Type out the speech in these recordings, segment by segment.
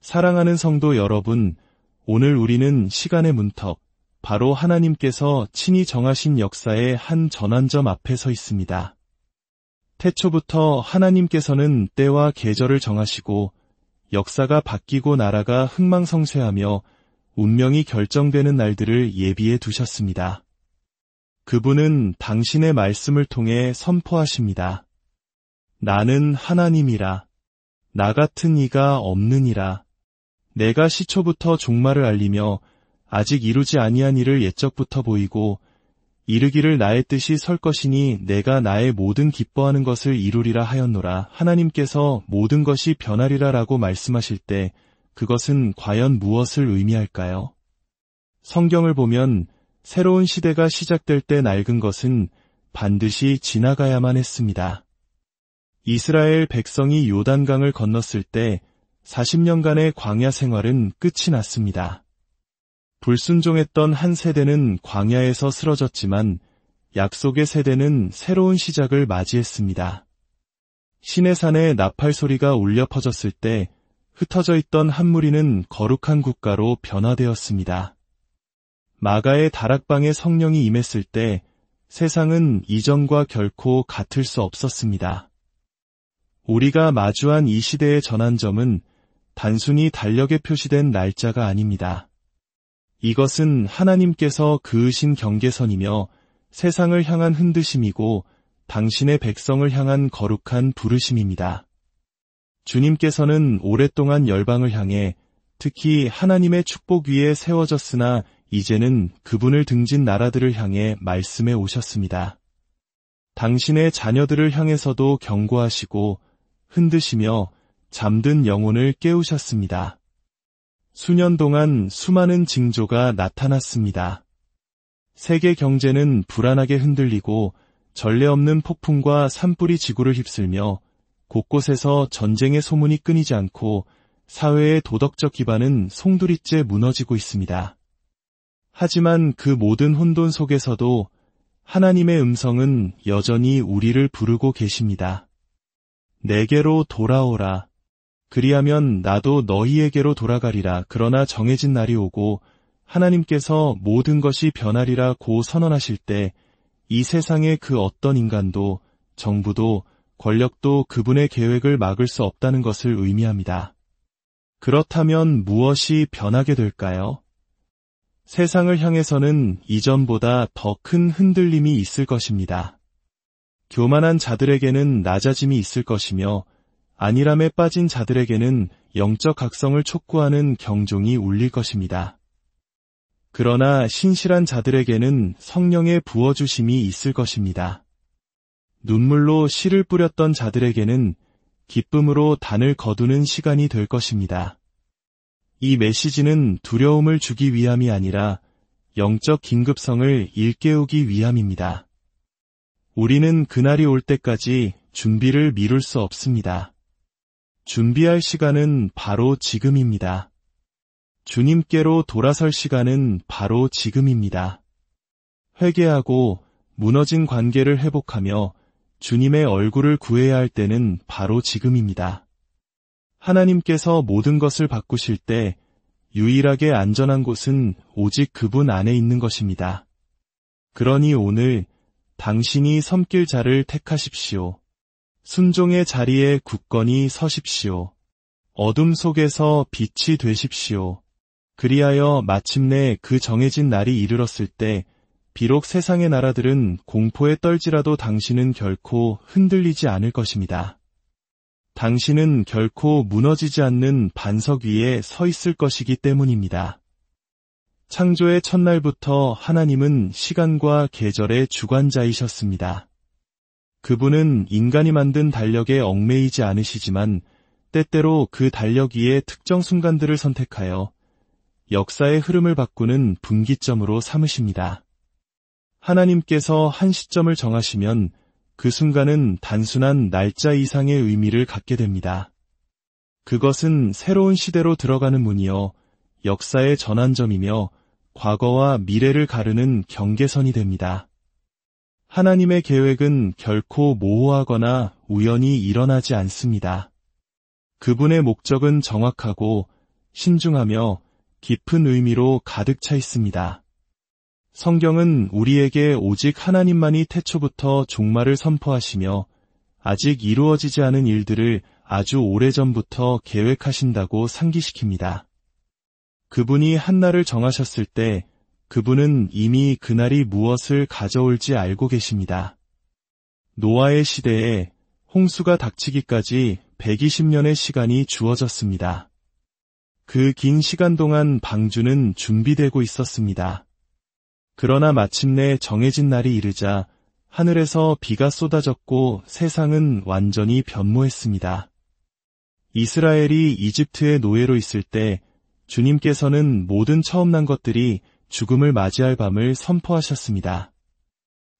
사랑하는 성도 여러분, 오늘 우리는 시간의 문턱, 바로 하나님께서 친히 정하신 역사의 한 전환점 앞에 서 있습니다. 태초부터 하나님께서는 때와 계절을 정하시고 역사가 바뀌고 나라가 흥망성쇠하며 운명이 결정되는 날들을 예비해 두셨습니다. 그분은 당신의 말씀을 통해 선포하십니다. 나는 하나님이라. 나 같은 이가 없느니라. 내가 시초부터 종말을 알리며 아직 이루지 아니한 일을 옛적부터 보이고 이르기를 나의 뜻이 설 것이니 내가 나의 모든 기뻐하는 것을 이루리라 하였노라. 하나님께서 모든 것이 변하리라 라고 말씀하실 때 그것은 과연 무엇을 의미할까요? 성경을 보면 새로운 시대가 시작될 때 낡은 것은 반드시 지나가야만 했습니다. 이스라엘 백성이 요단강을 건넜을 때 40년간의 광야 생활은 끝이 났습니다. 불순종했던 한 세대는 광야에서 쓰러졌지만 약속의 세대는 새로운 시작을 맞이했습니다. 시내산에 나팔 소리가 울려 퍼졌을 때 흩어져 있던 한 무리는 거룩한 국가로 변화되었습니다. 마가의 다락방에 성령이 임했을 때 세상은 이전과 결코 같을 수 없었습니다. 우리가 마주한 이 시대의 전환점은 단순히 달력에 표시된 날짜가 아닙니다. 이것은 하나님께서 그으신 경계선이며 세상을 향한 흔드심이고 당신의 백성을 향한 거룩한 부르심입니다. 주님께서는 오랫동안 열방을 향해 특히 하나님의 축복 위에 세워졌으나 이제는 그분을 등진 나라들을 향해 말씀해 오셨습니다. 당신의 자녀들을 향해서도 경고하시고 흔드시며 잠든 영혼을 깨우셨습니다. 수년 동안 수많은 징조가 나타났습니다. 세계 경제는 불안하게 흔들리고 전례 없는 폭풍과 산불이 지구를 휩쓸며 곳곳에서 전쟁의 소문이 끊이지 않고 사회의 도덕적 기반은 송두리째 무너지고 있습니다. 하지만 그 모든 혼돈 속에서도 하나님의 음성은 여전히 우리를 부르고 계십니다. 내게로 돌아오라. 그리하면 나도 너희에게로 돌아가리라. 그러나 정해진 날이 오고 하나님께서 모든 것이 변하리라고 선언하실 때 이 세상의 그 어떤 인간도 정부도 권력도 그분의 계획을 막을 수 없다는 것을 의미합니다. 그렇다면 무엇이 변하게 될까요? 세상을 향해서는 이전보다 더 큰 흔들림이 있을 것입니다. 교만한 자들에게는 낮아짐이 있을 것이며 안일함에 빠진 자들에게는 영적 각성을 촉구하는 경종이 울릴 것입니다. 그러나 신실한 자들에게는 성령의 부어주심이 있을 것입니다. 눈물로 씨를 뿌렸던 자들에게는 기쁨으로 단을 거두는 시간이 될 것입니다. 이 메시지는 두려움을 주기 위함이 아니라 영적 긴급성을 일깨우기 위함입니다. 우리는 그날이 올 때까지 준비를 미룰 수 없습니다. 준비할 시간은 바로 지금입니다. 주님께로 돌아설 시간은 바로 지금입니다. 회개하고 무너진 관계를 회복하며 주님의 얼굴을 구해야 할 때는 바로 지금입니다. 하나님께서 모든 것을 바꾸실 때 유일하게 안전한 곳은 오직 그분 안에 있는 것입니다. 그러니 오늘 당신이 섬길 자를 택하십시오. 순종의 자리에 굳건히 서십시오. 어둠 속에서 빛이 되십시오. 그리하여 마침내 그 정해진 날이 이르렀을 때 비록 세상의 나라들은 공포에 떨지라도 당신은 결코 흔들리지 않을 것입니다. 당신은 결코 무너지지 않는 반석 위에 서 있을 것이기 때문입니다. 창조의 첫날부터 하나님은 시간과 계절의 주관자이셨습니다. 그분은 인간이 만든 달력에 얽매이지 않으시지만 때때로 그 달력 위에 특정 순간들을 선택하여 역사의 흐름을 바꾸는 분기점으로 삼으십니다. 하나님께서 한 시점을 정하시면 그 순간은 단순한 날짜 이상의 의미를 갖게 됩니다. 그것은 새로운 시대로 들어가는 문이요, 역사의 전환점이며 과거와 미래를 가르는 경계선이 됩니다. 하나님의 계획은 결코 모호하거나 우연히 일어나지 않습니다. 그분의 목적은 정확하고 신중하며 깊은 의미로 가득 차 있습니다. 성경은 우리에게 오직 하나님만이 태초부터 종말을 선포하시며 아직 이루어지지 않은 일들을 아주 오래전부터 계획하신다고 상기시킵니다. 그분이 한날을 정하셨을 때 그분은 이미 그날이 무엇을 가져올지 알고 계십니다. 노아의 시대에 홍수가 닥치기까지 120년의 시간이 주어졌습니다. 그 긴 시간 동안 방주는 준비되고 있었습니다. 그러나 마침내 정해진 날이 이르자 하늘에서 비가 쏟아졌고 세상은 완전히 변모했습니다. 이스라엘이 이집트의 노예로 있을 때 주님께서는 모든 처음 난 것들이 죽음을 맞이할 밤을 선포하셨습니다.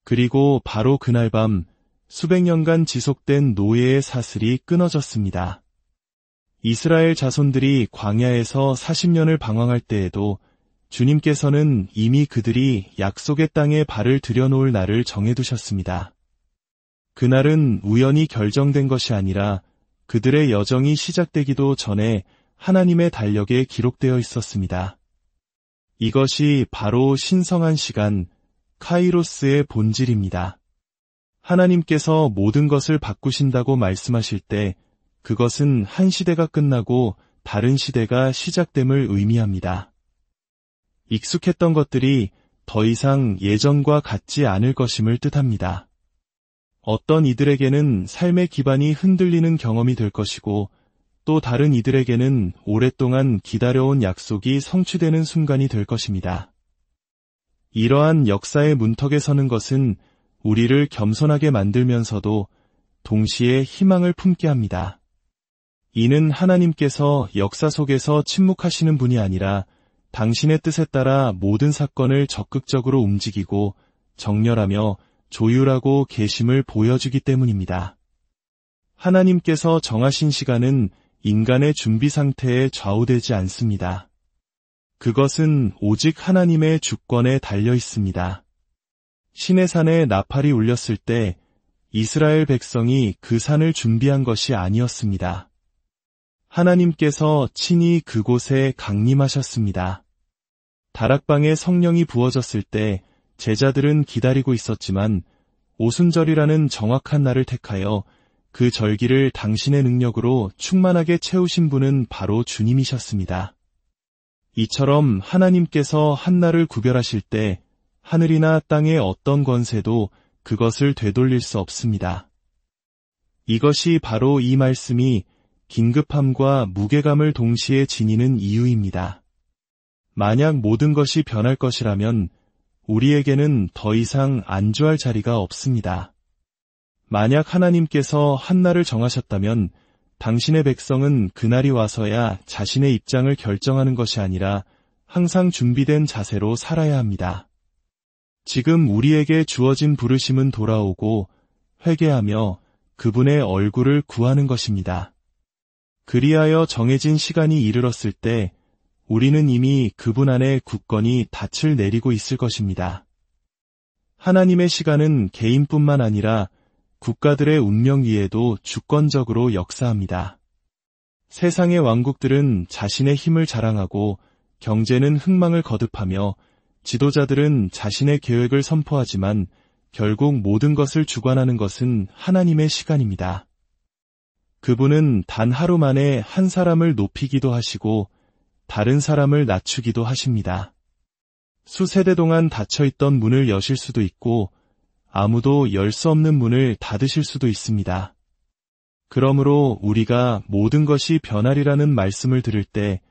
그리고 바로 그날 밤 수백 년간 지속된 노예의 사슬이 끊어졌습니다. 이스라엘 자손들이 광야에서 40년을 방황할 때에도 주님께서는 이미 그들이 약속의 땅에 발을 들여놓을 날을 정해두셨습니다. 그날은 우연히 결정된 것이 아니라 그들의 여정이 시작되기도 전에 하나님의 달력에 기록되어 있었습니다. 이것이 바로 신성한 시간, 카이로스의 본질입니다. 하나님께서 모든 것을 바꾸신다고 말씀하실 때 그것은 한 시대가 끝나고 다른 시대가 시작됨을 의미합니다. 익숙했던 것들이 더 이상 예전과 같지 않을 것임을 뜻합니다. 어떤 이들에게는 삶의 기반이 흔들리는 경험이 될 것이고 또 다른 이들에게는 오랫동안 기다려온 약속이 성취되는 순간이 될 것입니다. 이러한 역사의 문턱에 서는 것은 우리를 겸손하게 만들면서도 동시에 희망을 품게 합니다. 이는 하나님께서 역사 속에서 침묵하시는 분이 아니라 당신의 뜻에 따라 모든 사건을 적극적으로 움직이고 정렬하며 조율하고 계심을 보여주기 때문입니다. 하나님께서 정하신 시간은 인간의 준비 상태에 좌우되지 않습니다. 그것은 오직 하나님의 주권에 달려 있습니다. 시내산에 나팔이 울렸을 때 이스라엘 백성이 그 산을 준비한 것이 아니었습니다. 하나님께서 친히 그곳에 강림하셨습니다. 다락방에 성령이 부어졌을 때 제자들은 기다리고 있었지만 오순절이라는 정확한 날을 택하여 그 절기를 당신의 능력으로 충만하게 채우신 분은 바로 주님이셨습니다. 이처럼 하나님께서 한날을 구별하실 때 하늘이나 땅의 어떤 권세도 그것을 되돌릴 수 없습니다. 이것이 바로 이 말씀이 긴급함과 무게감을 동시에 지니는 이유입니다. 만약 모든 것이 변할 것이라면 우리에게는 더 이상 안주할 자리가 없습니다. 만약 하나님께서 한날을 정하셨다면 당신의 백성은 그날이 와서야 자신의 입장을 결정하는 것이 아니라 항상 준비된 자세로 살아야 합니다. 지금 우리에게 주어진 부르심은 돌아오고 회개하며 그분의 얼굴을 구하는 것입니다. 그리하여 정해진 시간이 이르렀을 때 우리는 이미 그분 안에 굳건히 닻을 내리고 있을 것입니다. 하나님의 시간은 개인뿐만 아니라 국가들의 운명 위에도 주권적으로 역사합니다. 세상의 왕국들은 자신의 힘을 자랑하고 경제는 흥망을 거듭하며 지도자들은 자신의 계획을 선포하지만 결국 모든 것을 주관하는 것은 하나님의 시간입니다. 그분은 단 하루 만에 한 사람을 높이기도 하시고 다른 사람을 낮추기도 하십니다. 수세대 동안 닫혀있던 문을 여실 수도 있고 아무도 열 수 없는 문을 닫으실 수도 있습니다. 그러므로 우리가 모든 것이 변하리라는 말씀을 들을 때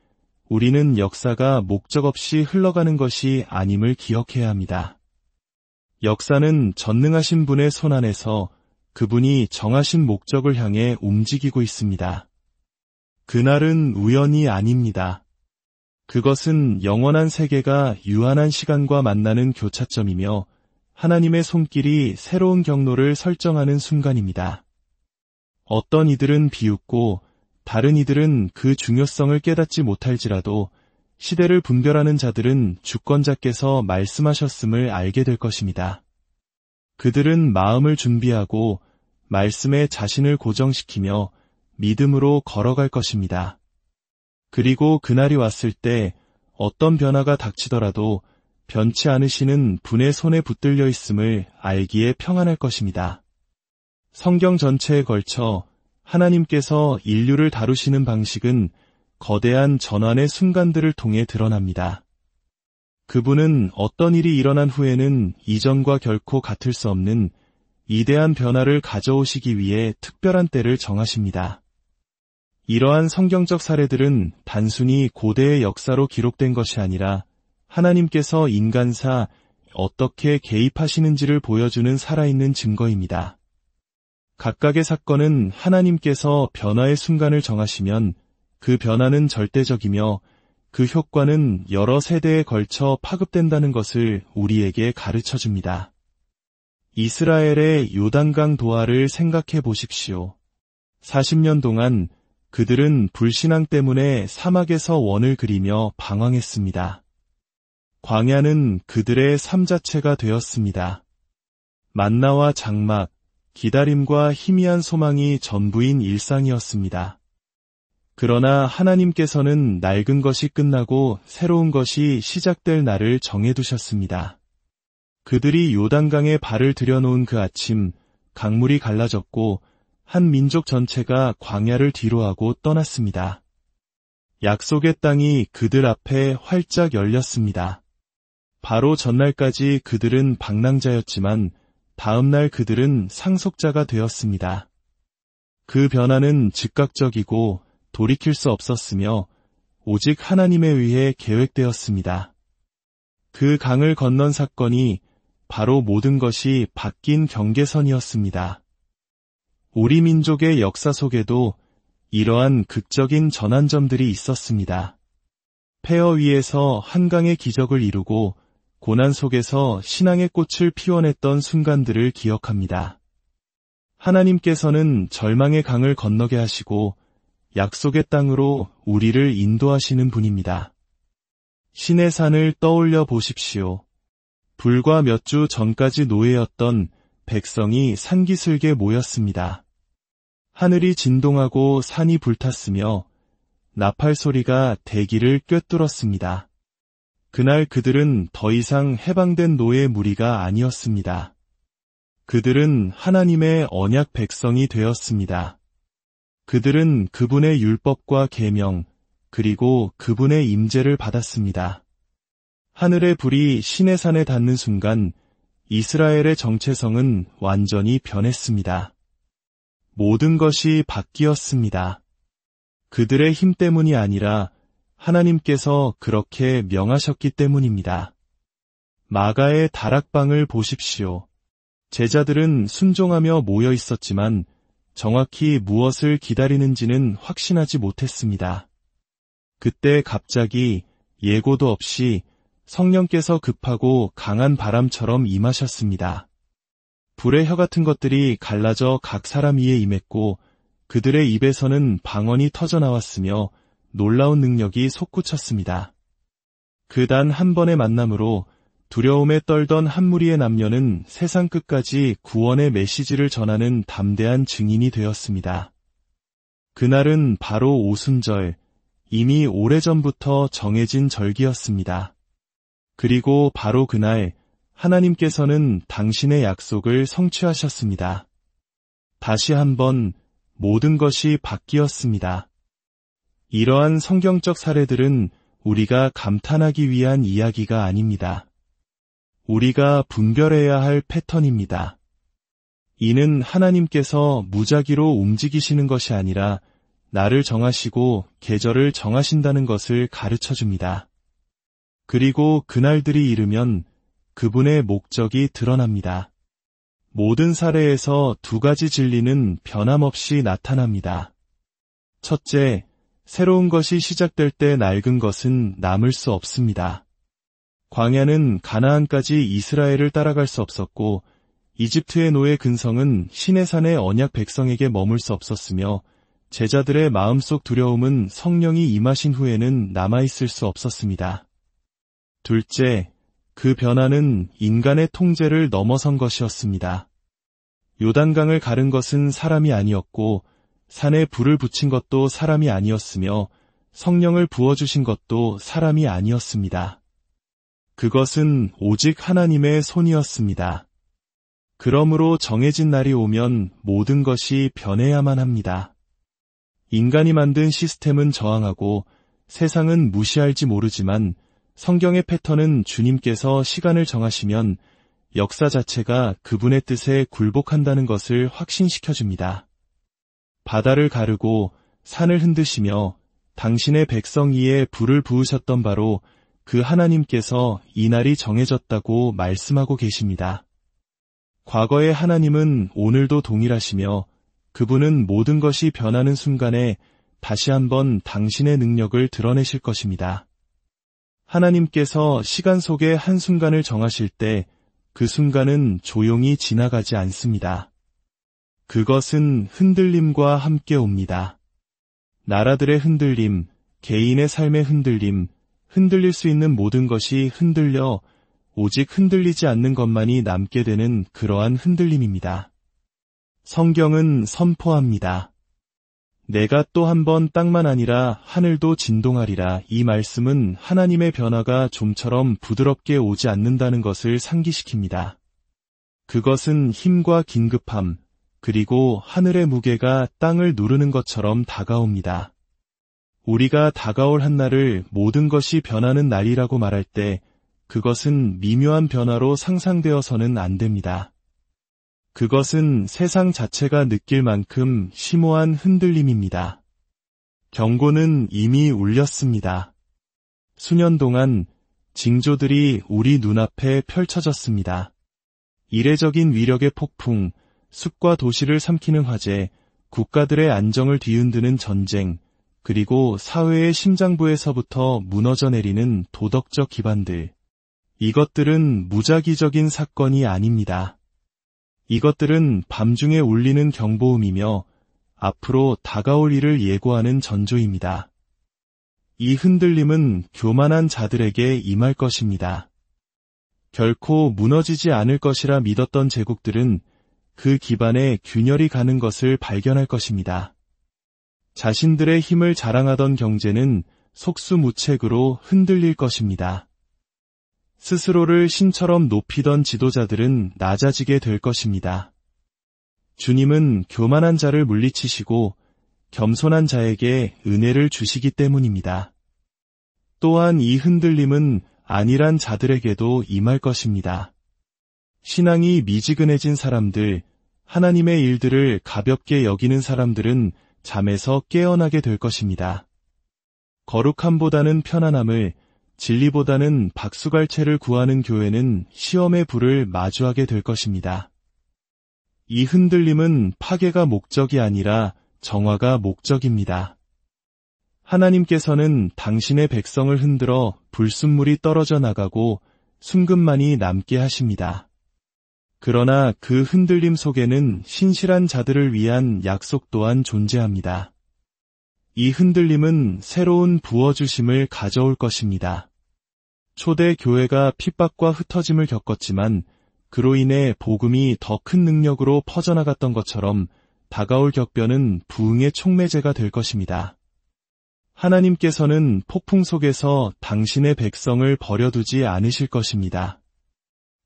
우리는 역사가 목적 없이 흘러가는 것이 아님을 기억해야 합니다. 역사는 전능하신 분의 손 안에서 그분이 정하신 목적을 향해 움직이고 있습니다. 그날은 우연이 아닙니다. 그것은 영원한 세계가 유한한 시간과 만나는 교차점이며 하나님의 손길이 새로운 경로를 설정하는 순간입니다. 어떤 이들은 비웃고 다른 이들은 그 중요성을 깨닫지 못할지라도 시대를 분별하는 자들은 주권자께서 말씀하셨음을 알게 될 것입니다. 그들은 마음을 준비하고 말씀에 자신을 고정시키며 믿음으로 걸어갈 것입니다. 그리고 그날이 왔을 때 어떤 변화가 닥치더라도 변치 않으시는 분의 손에 붙들려 있음을 알기에 평안할 것입니다. 성경 전체에 걸쳐 하나님께서 인류를 다루시는 방식은 거대한 전환의 순간들을 통해 드러납니다. 그분은 어떤 일이 일어난 후에는 이전과 결코 같을 수 없는 이대한 변화를 가져오시기 위해 특별한 때를 정하십니다. 이러한 성경적 사례들은 단순히 고대의 역사로 기록된 것이 아니라 하나님께서 인간사 어떻게 개입하시는지를 보여주는 살아있는 증거입니다. 각각의 사건은 하나님께서 변화의 순간을 정하시면 그 변화는 절대적이며 그 효과는 여러 세대에 걸쳐 파급된다는 것을 우리에게 가르쳐줍니다. 이스라엘의 요단강 도하를 생각해 보십시오. 40년 동안 그들은 불신앙 때문에 사막에서 원을 그리며 방황했습니다. 광야는 그들의 삶 자체가 되었습니다. 만나와 장막, 기다림과 희미한 소망이 전부인 일상이었습니다. 그러나 하나님께서는 낡은 것이 끝나고 새로운 것이 시작될 날을 정해두셨습니다. 그들이 요단강에 발을 들여놓은 그 아침, 강물이 갈라졌고 한 민족 전체가 광야를 뒤로하고 떠났습니다. 약속의 땅이 그들 앞에 활짝 열렸습니다. 바로 전날까지 그들은 방랑자였지만 다음날 그들은 상속자가 되었습니다. 그 변화는 즉각적이고 돌이킬 수 없었으며 오직 하나님에 의해 계획되었습니다. 그 강을 건넌 사건이 바로 모든 것이 바뀐 경계선이었습니다. 우리 민족의 역사 속에도 이러한 극적인 전환점들이 있었습니다. 폐허 위에서 한강의 기적을 이루고 고난 속에서 신앙의 꽃을 피워냈던 순간들을 기억합니다. 하나님께서는 절망의 강을 건너게 하시고 약속의 땅으로 우리를 인도하시는 분입니다. 신의 산을 떠올려 보십시오. 불과 몇 주 전까지 노예였던 백성이 산기슭에 모였습니다. 하늘이 진동하고 산이 불탔으며 나팔 소리가 대기를 꿰뚫었습니다. 그날 그들은 더 이상 해방된 노예 무리가 아니었습니다. 그들은 하나님의 언약 백성이 되었습니다. 그들은 그분의 율법과 계명, 그리고 그분의 임재를 받았습니다. 하늘의 불이 시내산에 닿는 순간 이스라엘의 정체성은 완전히 변했습니다. 모든 것이 바뀌었습니다. 그들의 힘 때문이 아니라 하나님께서 그렇게 명하셨기 때문입니다. 마가의 다락방을 보십시오. 제자들은 순종하며 모여 있었지만 정확히 무엇을 기다리는지는 확신하지 못했습니다. 그때 갑자기 예고도 없이 성령께서 급하고 강한 바람처럼 임하셨습니다. 불의 혀 같은 것들이 갈라져 각 사람 위에 임했고 그들의 입에서는 방언이 터져나왔으며 놀라운 능력이 솟구쳤습니다. 그 단 한 번의 만남으로 두려움에 떨던 한 무리의 남녀는 세상 끝까지 구원의 메시지를 전하는 담대한 증인이 되었습니다. 그날은 바로 오순절, 이미 오래전부터 정해진 절기였습니다. 그리고 바로 그날 하나님께서는 당신의 약속을 성취하셨습니다. 다시 한번 모든 것이 바뀌었습니다. 이러한 성경적 사례들은 우리가 감탄하기 위한 이야기가 아닙니다. 우리가 분별해야 할 패턴입니다. 이는 하나님께서 무작위로 움직이시는 것이 아니라 날을 정하시고 계절을 정하신다는 것을 가르쳐줍니다. 그리고 그날들이 이르면 그분의 목적이 드러납니다. 모든 사례에서 두 가지 진리는 변함없이 나타납니다. 첫째, 새로운 것이 시작될 때 낡은 것은 남을 수 없습니다. 광야는 가나안까지 이스라엘을 따라갈 수 없었고 이집트의 노예 근성은 시내산의 언약 백성에게 머물 수 없었으며 제자들의 마음속 두려움은 성령이 임하신 후에는 남아있을 수 없었습니다. 둘째, 그 변화는 인간의 통제를 넘어선 것이었습니다. 요단강을 가른 것은 사람이 아니었고 산에 불을 붙인 것도 사람이 아니었으며 성령을 부어주신 것도 사람이 아니었습니다. 그것은 오직 하나님의 손이었습니다. 그러므로 정해진 날이 오면 모든 것이 변해야만 합니다. 인간이 만든 시스템은 저항하고 세상은 무시할지 모르지만 성경의 패턴은 주님께서 시간을 정하시면 역사 자체가 그분의 뜻에 굴복한다는 것을 확신시켜줍니다. 바다를 가르고 산을 흔드시며 당신의 백성 위에 불을 부으셨던 바로 그 하나님께서 이 날이 정해졌다고 말씀하고 계십니다. 과거의 하나님은 오늘도 동일하시며 그분은 모든 것이 변하는 순간에 다시 한번 당신의 능력을 드러내실 것입니다. 하나님께서 시간 속의 한순간을 정하실 때 그 순간은 조용히 지나가지 않습니다. 그것은 흔들림과 함께 옵니다. 나라들의 흔들림, 개인의 삶의 흔들림, 흔들릴 수 있는 모든 것이 흔들려 오직 흔들리지 않는 것만이 남게 되는 그러한 흔들림입니다. 성경은 선포합니다. 내가 또 한 번 땅만 아니라 하늘도 진동하리라. 이 말씀은 하나님의 변화가 좀처럼 부드럽게 오지 않는다는 것을 상기시킵니다. 그것은 힘과 긴급함, 그리고 하늘의 무게가 땅을 누르는 것처럼 다가옵니다. 우리가 다가올 한날을 모든 것이 변하는 날이라고 말할 때 그것은 미묘한 변화로 상상되어서는 안 됩니다. 그것은 세상 자체가 느낄 만큼 심오한 흔들림입니다. 경고는 이미 울렸습니다. 수년 동안 징조들이 우리 눈앞에 펼쳐졌습니다. 이례적인 위력의 폭풍, 숲과 도시를 삼키는 화재, 국가들의 안정을 뒤흔드는 전쟁, 그리고 사회의 심장부에서부터 무너져 내리는 도덕적 기반들. 이것들은 무작위적인 사건이 아닙니다. 이것들은 밤중에 울리는 경보음이며 앞으로 다가올 일을 예고하는 전조입니다. 이 흔들림은 교만한 자들에게 임할 것입니다. 결코 무너지지 않을 것이라 믿었던 제국들은 그 기반에 균열이 가는 것을 발견할 것입니다. 자신들의 힘을 자랑하던 경제는 속수무책으로 흔들릴 것입니다. 스스로를 신처럼 높이던 지도자들은 낮아지게 될 것입니다. 주님은 교만한 자를 물리치시고 겸손한 자에게 은혜를 주시기 때문입니다. 또한 이 흔들림은 안일한 자들에게도 임할 것입니다. 신앙이 미지근해진 사람들, 하나님의 일들을 가볍게 여기는 사람들은 잠에서 깨어나게 될 것입니다. 거룩함보다는 편안함을, 진리보다는 박수갈채를 구하는 교회는 시험의 불을 마주하게 될 것입니다. 이 흔들림은 파괴가 목적이 아니라 정화가 목적입니다. 하나님께서는 당신의 백성을 흔들어 불순물이 떨어져 나가고 순금만이 남게 하십니다. 그러나 그 흔들림 속에는 신실한 자들을 위한 약속 또한 존재합니다. 이 흔들림은 새로운 부어주심을 가져올 것입니다. 초대 교회가 핍박과 흩어짐을 겪었지만 그로 인해 복음이 더 큰 능력으로 퍼져나갔던 것처럼 다가올 격변은 부흥의 촉매제가 될 것입니다. 하나님께서는 폭풍 속에서 당신의 백성을 버려두지 않으실 것입니다.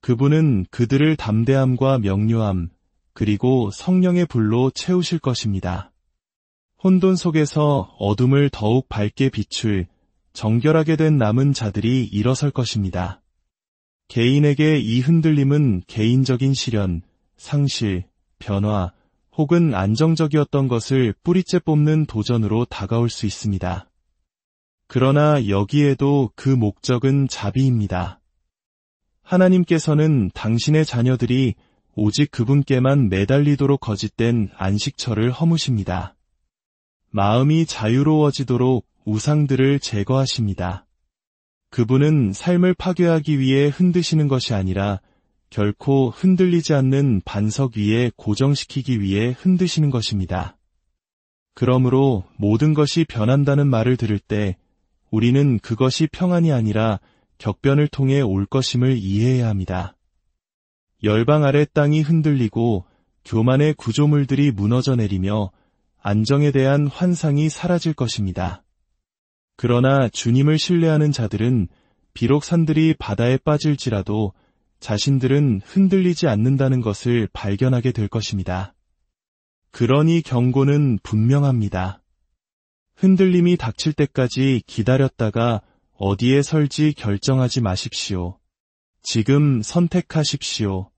그분은 그들을 담대함과 명료함, 그리고 성령의 불로 채우실 것입니다. 혼돈 속에서 어둠을 더욱 밝게 비출 정결하게 된 남은 자들이 일어설 것입니다. 개인에게 이 흔들림은 개인적인 시련, 상실, 변화, 혹은 안정적이었던 것을 뿌리째 뽑는 도전으로 다가올 수 있습니다. 그러나 여기에도 그 목적은 자비입니다. 하나님께서는 당신의 자녀들이 오직 그분께만 매달리도록 거짓된 안식처를 허무십니다. 마음이 자유로워지도록 우상들을 제거하십니다. 그분은 삶을 파괴하기 위해 흔드시는 것이 아니라 결코 흔들리지 않는 반석 위에 고정시키기 위해 흔드시는 것입니다. 그러므로 모든 것이 변한다는 말을 들을 때 우리는 그것이 평안이 아니라 격변을 통해 올 것임을 이해해야 합니다. 열방 아래 땅이 흔들리고 교만의 구조물들이 무너져 내리며 안정에 대한 환상이 사라질 것입니다. 그러나 주님을 신뢰하는 자들은 비록 산들이 바다에 빠질지라도 자신들은 흔들리지 않는다는 것을 발견하게 될 것입니다. 그러니 경고는 분명합니다. 흔들림이 닥칠 때까지 기다렸다가 어디에 설지 결정하지 마십시오. 지금 선택하십시오.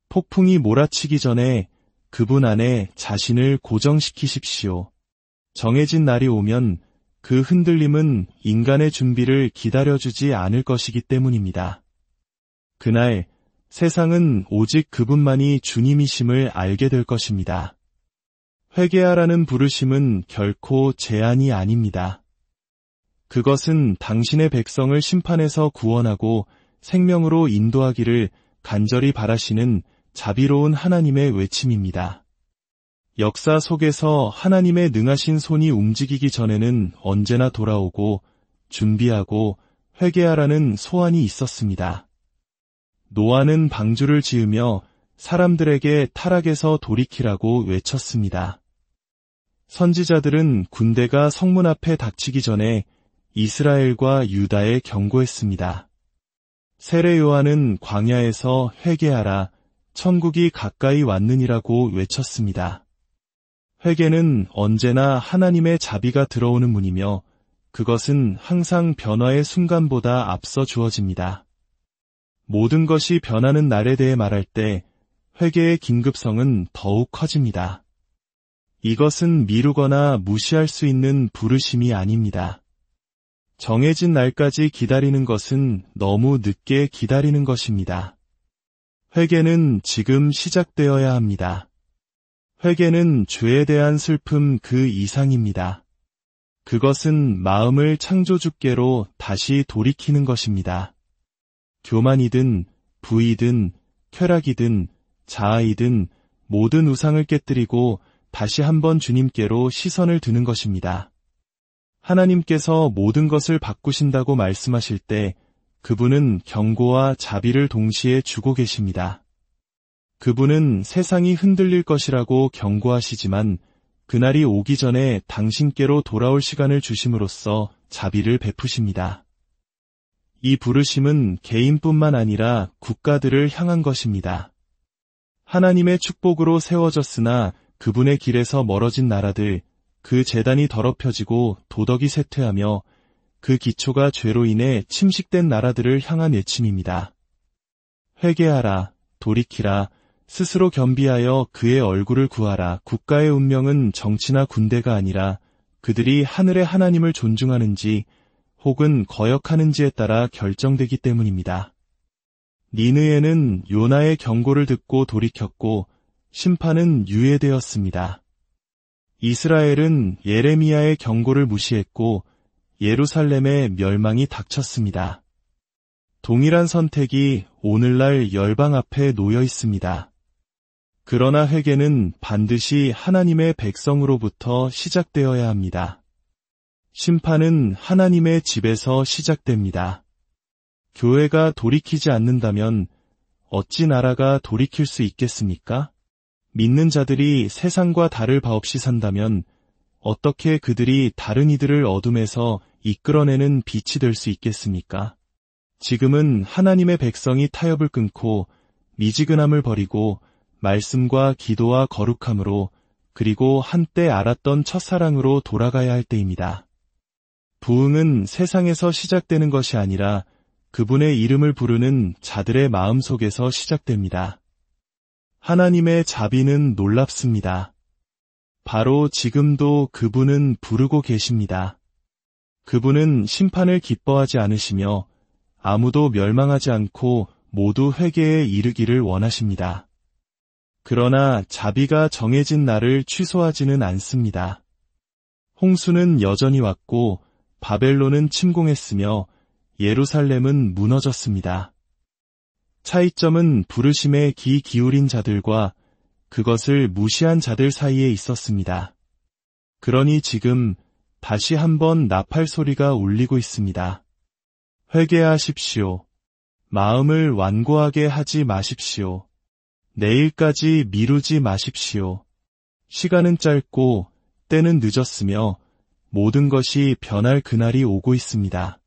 폭풍이 몰아치기 전에 그분 안에 자신을 고정시키십시오. 정해진 날이 오면 그 흔들림은 인간의 준비를 기다려주지 않을 것이기 때문입니다. 그날 세상은 오직 그분만이 주님이심을 알게 될 것입니다. 회개하라는 부르심은 결코 제한이 아닙니다. 그것은 당신의 백성을 심판에서 구원하고 생명으로 인도하기를 간절히 바라시는 자비로운 하나님의 외침입니다. 역사 속에서 하나님의 능하신 손이 움직이기 전에는 언제나 돌아오고 준비하고 회개하라는 소환이 있었습니다. 노아는 방주를 지으며 사람들에게 타락에서 돌이키라고 외쳤습니다. 선지자들은 군대가 성문 앞에 닥치기 전에 이스라엘과 유다에 경고했습니다. 세례 요한은 광야에서 회개하라, 천국이 가까이 왔느니라고 외쳤습니다. 회개는 언제나 하나님의 자비가 들어오는 문이며 그것은 항상 변화의 순간보다 앞서 주어집니다. 모든 것이 변하는 날에 대해 말할 때 회개의 긴급성은 더욱 커집니다. 이것은 미루거나 무시할 수 있는 부르심이 아닙니다. 정해진 날까지 기다리는 것은 너무 늦게 기다리는 것입니다. 회개는 지금 시작되어야 합니다. 회개는 죄에 대한 슬픔 그 이상입니다. 그것은 마음을 창조주께로 다시 돌이키는 것입니다. 교만이든 부이든 쾌락이든 자아이든 모든 우상을 깨뜨리고 다시 한번 주님께로 시선을 드는 것입니다. 하나님께서 모든 것을 바꾸신다고 말씀하실 때 그분은 경고와 자비를 동시에 주고 계십니다. 그분은 세상이 흔들릴 것이라고 경고하시지만 그날이 오기 전에 당신께로 돌아올 시간을 주심으로써 자비를 베푸십니다. 이 부르심은 개인뿐만 아니라 국가들을 향한 것입니다. 하나님의 축복으로 세워졌으나 그분의 길에서 멀어진 나라들, 그 재단이 더럽혀지고 도덕이 쇠퇴하며 그 기초가 죄로 인해 침식된 나라들을 향한 외침입니다. 회개하라, 돌이키라, 스스로 겸비하여 그의 얼굴을 구하라. 국가의 운명은 정치나 군대가 아니라 그들이 하늘의 하나님을 존중하는지 혹은 거역하는지에 따라 결정되기 때문입니다. 니느웨는 요나의 경고를 듣고 돌이켰고 심판은 유예되었습니다. 이스라엘은 예레미야의 경고를 무시했고 예루살렘의 멸망이 닥쳤습니다. 동일한 선택이 오늘날 열방 앞에 놓여 있습니다. 그러나 회개는 반드시 하나님의 백성으로부터 시작되어야 합니다. 심판은 하나님의 집에서 시작됩니다. 교회가 돌이키지 않는다면 어찌 나라가 돌이킬 수 있겠습니까? 믿는 자들이 세상과 다를 바 없이 산다면 어떻게 그들이 다른 이들을 어둠에서 이끌어내는 빛이 될 수 있겠습니까? 지금은 하나님의 백성이 타협을 끊고 미지근함을 버리고 말씀과 기도와 거룩함으로 그리고 한때 알았던 첫사랑으로 돌아가야 할 때입니다. 부흥은 세상에서 시작되는 것이 아니라 그분의 이름을 부르는 자들의 마음속에서 시작됩니다. 하나님의 자비는 놀랍습니다. 바로 지금도 그분은 부르고 계십니다. 그분은 심판을 기뻐하지 않으시며 아무도 멸망하지 않고 모두 회개에 이르기를 원하십니다. 그러나 자비가 정해진 날을 취소하지는 않습니다. 홍수는 여전히 왔고 바벨론은 침공했으며 예루살렘은 무너졌습니다. 차이점은 부르심에 귀 기울인 자들과 그것을 무시한 자들 사이에 있었습니다. 그러니 지금 다시 한번 나팔 소리가 울리고 있습니다. 회개하십시오. 마음을 완고하게 하지 마십시오. 내일까지 미루지 마십시오. 시간은 짧고 때는 늦었으며 모든 것이 변할 그날이 오고 있습니다.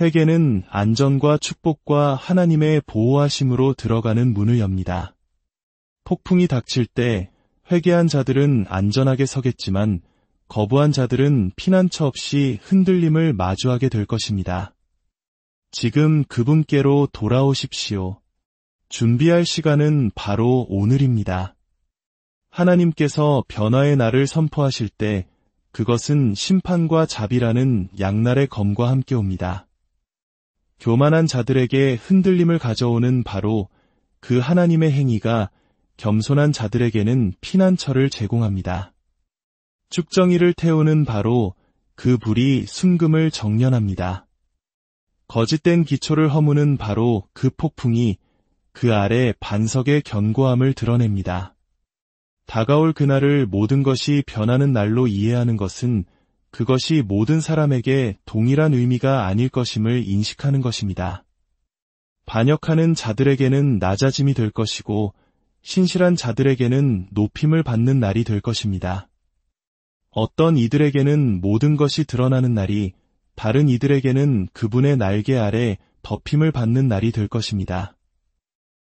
회개는 안전과 축복과 하나님의 보호하심으로 들어가는 문을 엽니다. 폭풍이 닥칠 때 회개한 자들은 안전하게 서겠지만 거부한 자들은 피난처 없이 흔들림을 마주하게 될 것입니다. 지금 그분께로 돌아오십시오. 준비할 시간은 바로 오늘입니다. 하나님께서 변화의 날을 선포하실 때 그것은 심판과 자비라는 양날의 검과 함께 옵니다. 교만한 자들에게 흔들림을 가져오는 바로 그 하나님의 행위가 겸손한 자들에게는 피난처를 제공합니다. 쭉정이를 태우는 바로 그 불이 순금을 정련합니다. 거짓된 기초를 허무는 바로 그 폭풍이 그 아래 반석의 견고함을 드러냅니다. 다가올 그날을 모든 것이 변하는 날로 이해하는 것은 그것이 모든 사람에게 동일한 의미가 아닐 것임을 인식하는 것입니다. 반역하는 자들에게는 낮아짐이 될 것이고 신실한 자들에게는 높임을 받는 날이 될 것입니다. 어떤 이들에게는 모든 것이 드러나는 날이, 다른 이들에게는 그분의 날개 아래 덮임을 받는 날이 될 것입니다.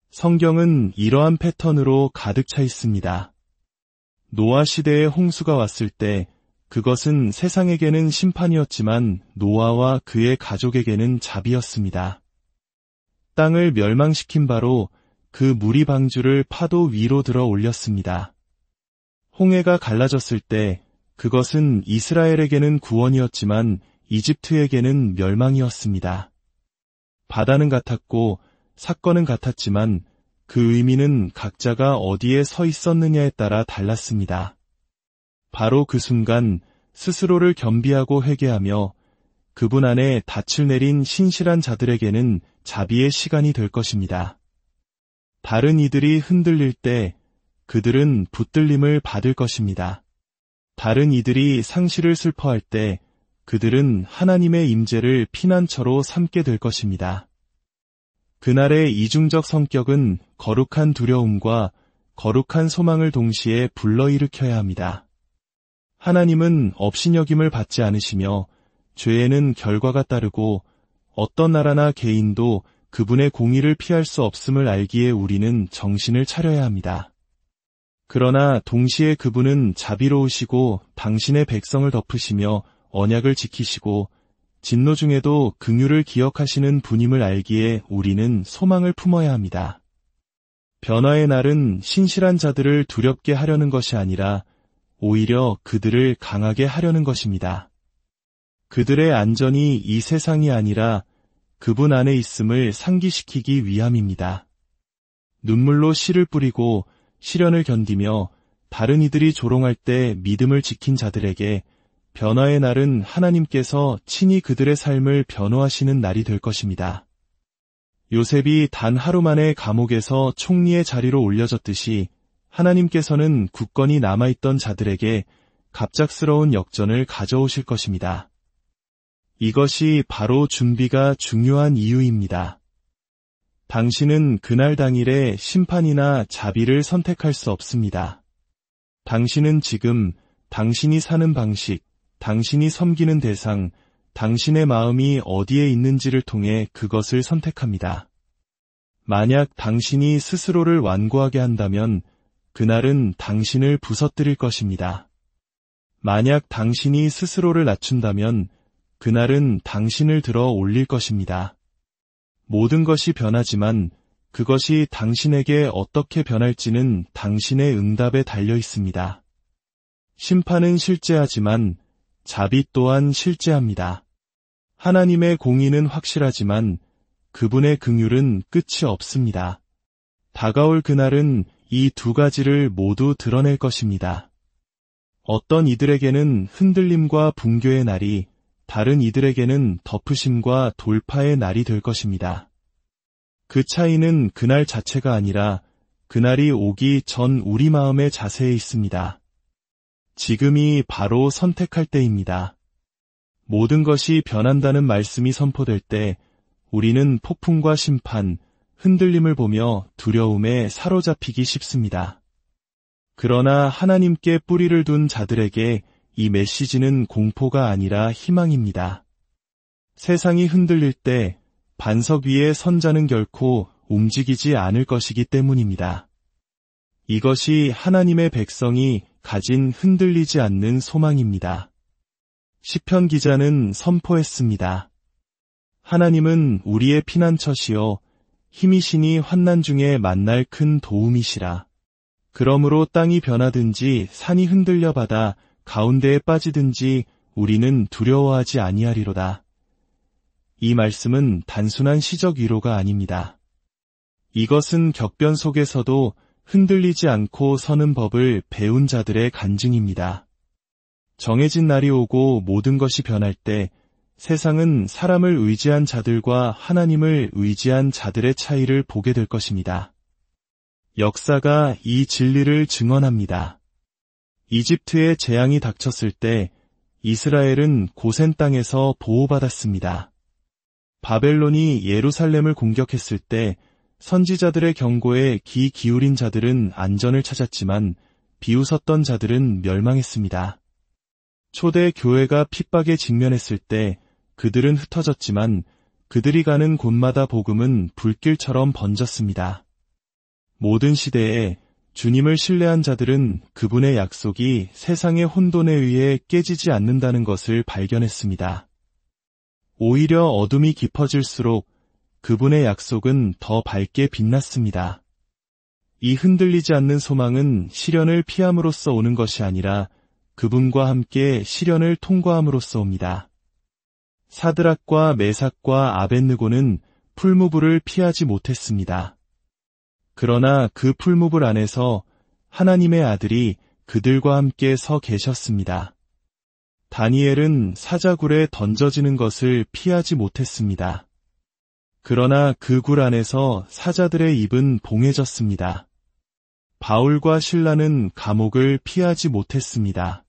성경은 이러한 패턴으로 가득 차 있습니다. 노아 시대의 홍수가 왔을 때 그것은 세상에게는 심판이었지만 노아와 그의 가족에게는 자비였습니다. 땅을 멸망시킨 바로 그 무리 방주를 파도 위로 들어 올렸습니다. 홍해가 갈라졌을 때 그것은 이스라엘에게는 구원이었지만 이집트에게는 멸망이었습니다. 바다는 같았고 사건은 같았지만 그 의미는 각자가 어디에 서 있었느냐에 따라 달랐습니다. 바로 그 순간 스스로를 겸비하고 회개하며 그분 안에 닻을 내린 신실한 자들에게는 자비의 시간이 될 것입니다. 다른 이들이 흔들릴 때 그들은 붙들림을 받을 것입니다. 다른 이들이 상실을 슬퍼할 때 그들은 하나님의 임재를 피난처로 삼게 될 것입니다. 그날의 이중적 성격은 거룩한 두려움과 거룩한 소망을 동시에 불러일으켜야 합니다. 하나님은 업신여김을 받지 않으시며 죄에는 결과가 따르고 어떤 나라나 개인도 그분의 공의를 피할 수 없음을 알기에 우리는 정신을 차려야 합니다. 그러나 동시에 그분은 자비로우시고 당신의 백성을 덮으시며 언약을 지키시고 진노 중에도 긍휼을 기억하시는 분임을 알기에 우리는 소망을 품어야 합니다. 변화의 날은 신실한 자들을 두렵게 하려는 것이 아니라 오히려 그들을 강하게 하려는 것입니다. 그들의 안전이 이 세상이 아니라 그분 안에 있음을 상기시키기 위함입니다. 눈물로 씨를 뿌리고 시련을 견디며 다른 이들이 조롱할 때 믿음을 지킨 자들에게 변화의 날은 하나님께서 친히 그들의 삶을 변호하시는 날이 될 것입니다. 요셉이 단 하루 만에 감옥에서 총리의 자리로 올려졌듯이 하나님께서는 굳건히 남아있던 자들에게 갑작스러운 역전을 가져오실 것입니다. 이것이 바로 준비가 중요한 이유입니다. 당신은 그날 당일에 심판이나 자비를 선택할 수 없습니다. 당신은 지금 당신이 사는 방식, 당신이 섬기는 대상, 당신의 마음이 어디에 있는지를 통해 그것을 선택합니다. 만약 당신이 스스로를 완고하게 한다면 그날은 당신을 부서뜨릴 것입니다. 만약 당신이 스스로를 낮춘다면 그날은 당신을 들어 올릴 것입니다. 모든 것이 변하지만 그것이 당신에게 어떻게 변할지는 당신의 응답에 달려 있습니다. 심판은 실제하지만 자비 또한 실제합니다. 하나님의 공의는 확실하지만 그분의 긍휼은 끝이 없습니다. 다가올 그날은 이 두 가지를 모두 드러낼 것입니다. 어떤 이들에게는 흔들림과 붕괴의 날이, 다른 이들에게는 덮으심과 돌파의 날이 될 것입니다. 그 차이는 그날 자체가 아니라 그날이 오기 전 우리 마음의 자세에 있습니다. 지금이 바로 선택할 때입니다. 모든 것이 변한다는 말씀이 선포될 때 우리는 폭풍과 심판, 흔들림을 보며 두려움에 사로잡히기 쉽습니다. 그러나 하나님께 뿌리를 둔 자들에게 이 메시지는 공포가 아니라 희망입니다. 세상이 흔들릴 때 반석 위의 선자는 결코 움직이지 않을 것이기 때문입니다. 이것이 하나님의 백성이 가진 흔들리지 않는 소망입니다. 시편 기자는 선포했습니다. 하나님은 우리의 피난처시요 힘이시니 환난 중에 만날 큰 도움이시라. 그러므로 땅이 변하든지 산이 흔들려 바다 가운데에 빠지든지 우리는 두려워하지 아니하리로다. 이 말씀은 단순한 시적 위로가 아닙니다. 이것은 격변 속에서도 흔들리지 않고 서는 법을 배운 자들의 간증입니다. 정해진 날이 오고 모든 것이 변할 때 세상은 사람을 의지한 자들과 하나님을 의지한 자들의 차이를 보게 될 것입니다. 역사가 이 진리를 증언합니다. 이집트에 재앙이 닥쳤을 때 이스라엘은 고센 땅에서 보호받았습니다. 바벨론이 예루살렘을 공격했을 때 선지자들의 경고에 귀 기울인 자들은 안전을 찾았지만 비웃었던 자들은 멸망했습니다. 초대 교회가 핍박에 직면했을 때 그들은 흩어졌지만 그들이 가는 곳마다 복음은 불길처럼 번졌습니다. 모든 시대에 주님을 신뢰한 자들은 그분의 약속이 세상의 혼돈에 의해 깨지지 않는다는 것을 발견했습니다. 오히려 어둠이 깊어질수록 그분의 약속은 더 밝게 빛났습니다. 이 흔들리지 않는 소망은 시련을 피함으로써 오는 것이 아니라 그분과 함께 시련을 통과함으로써 옵니다. 사드락과 메삭과 아벳느고는 풀무불을 피하지 못했습니다. 그러나 그 풀무불 안에서 하나님의 아들이 그들과 함께 서 계셨습니다. 다니엘은 사자굴에 던져지는 것을 피하지 못했습니다. 그러나 그 굴 안에서 사자들의 입은 봉해졌습니다. 바울과 실라는 감옥을 피하지 못했습니다.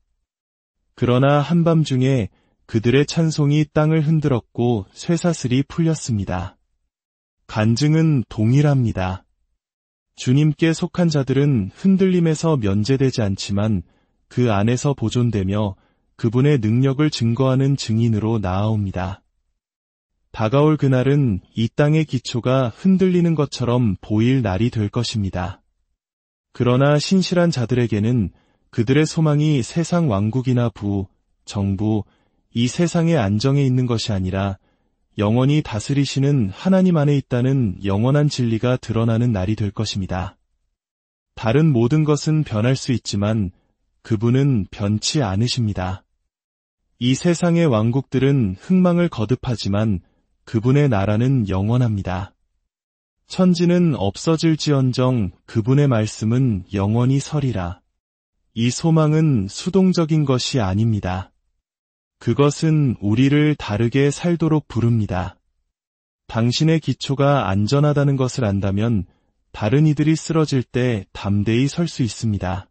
그러나 한밤중에 그들의 찬송이 땅을 흔들었고 쇠사슬이 풀렸습니다. 간증은 동일합니다. 주님께 속한 자들은 흔들림에서 면제되지 않지만 그 안에서 보존되며 그분의 능력을 증거하는 증인으로 나아옵니다. 다가올 그날은 이 땅의 기초가 흔들리는 것처럼 보일 날이 될 것입니다. 그러나 신실한 자들에게는 그들의 소망이 세상 왕국이나 부, 정부, 이 세상의 안정에 있는 것이 아니라 영원히 다스리시는 하나님 안에 있다는 영원한 진리가 드러나는 날이 될 것입니다. 다른 모든 것은 변할 수 있지만 그분은 변치 않으십니다. 이 세상의 왕국들은 흥망을 거듭하지만 그분의 나라는 영원합니다. 천지는 없어질지언정 그분의 말씀은 영원히 서리라. 이 소망은 수동적인 것이 아닙니다. 그것은 우리를 다르게 살도록 부릅니다. 당신의 기초가 안전하다는 것을 안다면 다른 이들이 쓰러질 때 담대히 설 수 있습니다.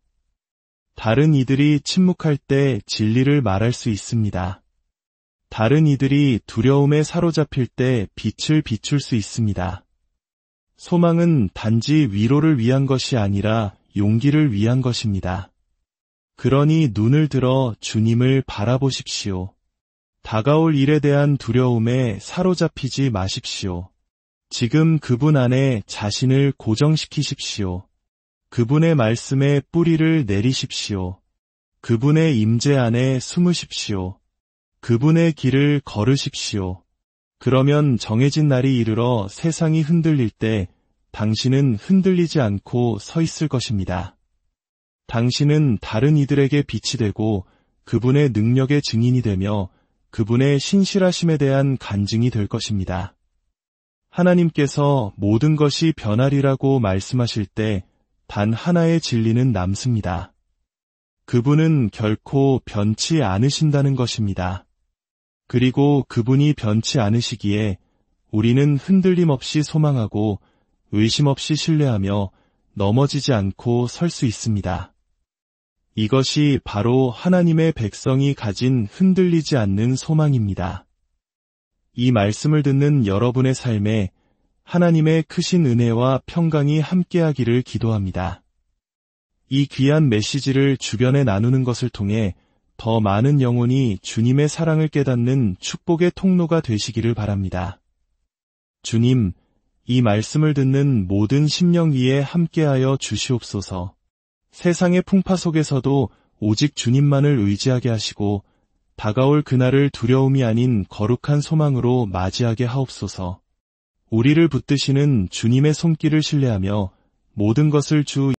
다른 이들이 침묵할 때 진리를 말할 수 있습니다. 다른 이들이 두려움에 사로잡힐 때 빛을 비출 수 있습니다. 소망은 단지 위로를 위한 것이 아니라 용기를 위한 것입니다. 그러니 눈을 들어 주님을 바라보십시오. 다가올 일에 대한 두려움에 사로잡히지 마십시오. 지금 그분 안에 자신을 고정시키십시오. 그분의 말씀에 뿌리를 내리십시오. 그분의 임재 안에 숨으십시오. 그분의 길을 걸으십시오. 그러면 정해진 날이 이르러 세상이 흔들릴 때 당신은 흔들리지 않고 서 있을 것입니다. 당신은 다른 이들에게 빛이 되고 그분의 능력의 증인이 되며 그분의 신실하심에 대한 간증이 될 것입니다. 하나님께서 모든 것이 변하리라고 말씀하실 때 단 하나의 진리는 남습니다. 그분은 결코 변치 않으신다는 것입니다. 그리고 그분이 변치 않으시기에 우리는 흔들림 없이 소망하고 의심 없이 신뢰하며 넘어지지 않고 설 수 있습니다. 이것이 바로 하나님의 백성이 가진 흔들리지 않는 소망입니다. 이 말씀을 듣는 여러분의 삶에 하나님의 크신 은혜와 평강이 함께하기를 기도합니다. 이 귀한 메시지를 주변에 나누는 것을 통해 더 많은 영혼이 주님의 사랑을 깨닫는 축복의 통로가 되시기를 바랍니다. 주님, 이 말씀을 듣는 모든 심령 위에 함께하여 주시옵소서. 세상의 풍파 속에서도 오직 주님만을 의지하게 하시고 다가올 그날을 두려움이 아닌 거룩한 소망으로 맞이하게 하옵소서. 우리를 붙드시는 주님의 손길을 신뢰하며 모든 것을 주